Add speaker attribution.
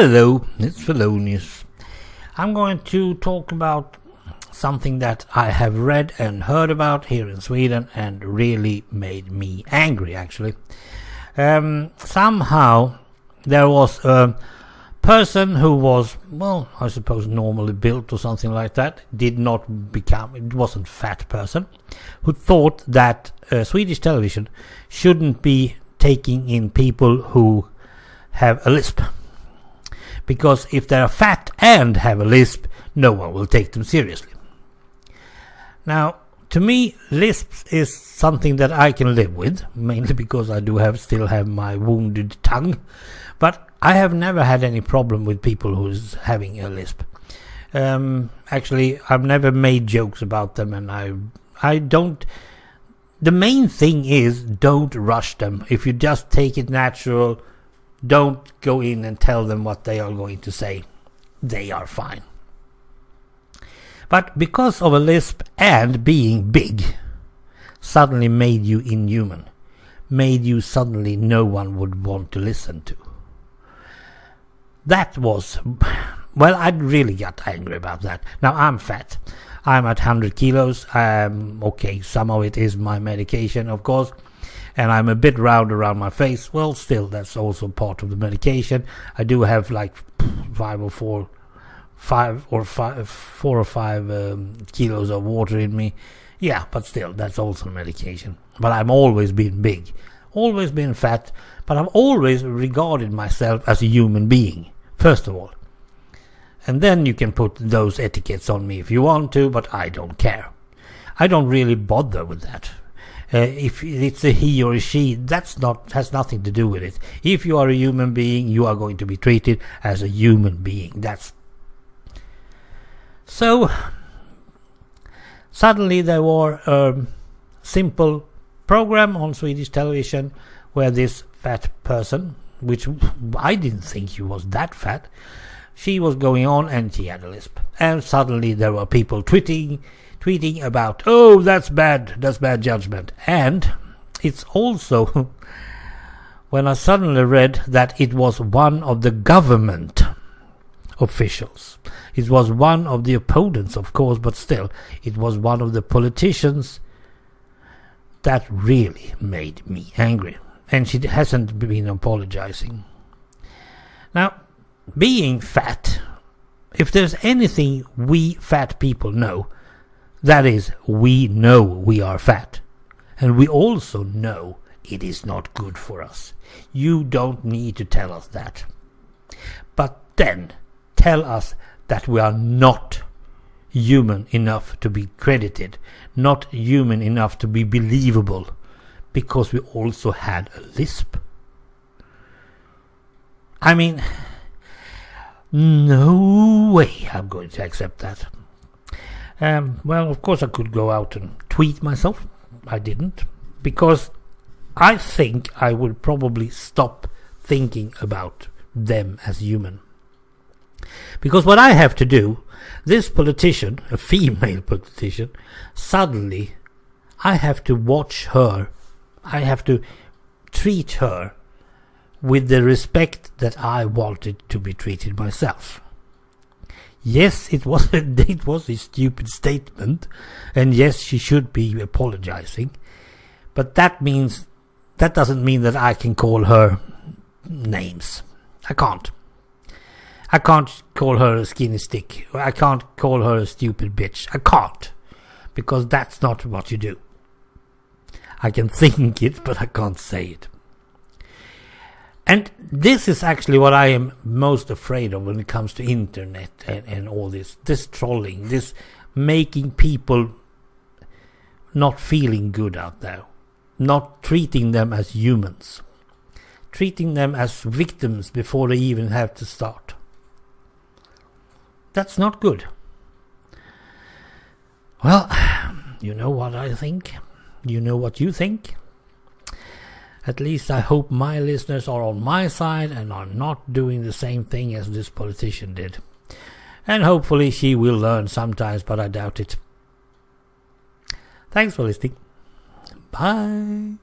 Speaker 1: Hello, it's Fellonius. I'm going to talk about something that I have read and heard about here in Sweden and really made me angry, actually. Somehow there was a person who was, well, I suppose normally built or something like that, it wasn't fat person, who thought that Swedish television shouldn't be taking in people who have a lisp. Because if they're fat and have a lisp, no one will take them seriously. Now, to me, lisps is something that I can live with, mainly because I still have my wounded tongue. But I have never had any problem with people who's having a lisp. Actually, I've never made jokes about them, and I don't. The main thing is don't rush them. If you just take it natural, don't go in and tell them what they are going to say. They are fine. But because of a lisp and being big, suddenly made you inhuman. Made you suddenly no one would want to listen to. That was... Well, I really got angry about that. Now, I'm fat. I'm at 100 kilos. Okay, some of it is my medication, of course. And I'm a bit round around my face. Well, still, that's also part of the medication. I do have like 4 or 5 kilos of water in me. Yeah, but still, that's also medication. But I've always been big, always been fat, but I've always regarded myself as a human being, first of all. And then you can put those etiquettes on me if you want to, but I don't care. I don't really bother with that. If it's a he or a she, has nothing to do with it. If you are a human being, you are going to be treated as a human being. So, suddenly there was a simple program on Swedish television where this fat person, which I didn't think she was that fat, she was going on and she had a lisp. And suddenly there were people tweeting about, oh, that's bad judgment. And it's also when I suddenly read that it was one of the government officials. It was one of the opponents, of course, but still, it was one of the politicians that really made me angry. And she hasn't been apologizing. Now, being fat, if there's anything we fat people know, that is, we know we are fat. And we also know it is not good for us. You don't need to tell us that. But then, tell us that we are not human enough to be credited, not human enough to be believable, because we also had a lisp. I mean, no way I'm going to accept that. Well, of course I could go out and tweet myself. I didn't, because I think I would probably stop thinking about them as human. Because what I have to do, this politician, a female politician, suddenly I have to watch her, I have to treat her with the respect that I wanted to be treated myself. Yes, it was a stupid statement, and yes, she should be apologizing, but that doesn't mean that I can call her names. I can't call her a skinny stick. I can't call her a stupid bitch. I can't, because that's not what you do. I can think it, but I can't say it. And this is actually what I am most afraid of when it comes to internet and all this trolling, this making people not feeling good out there, not treating them as humans, treating them as victims before they even have to start. That's not good. Well, you know what I think. You know what you think. At least I hope my listeners are on my side and are not doing the same thing as this politician did. And hopefully she will learn sometimes, but I doubt it. Thanks for listening. Bye.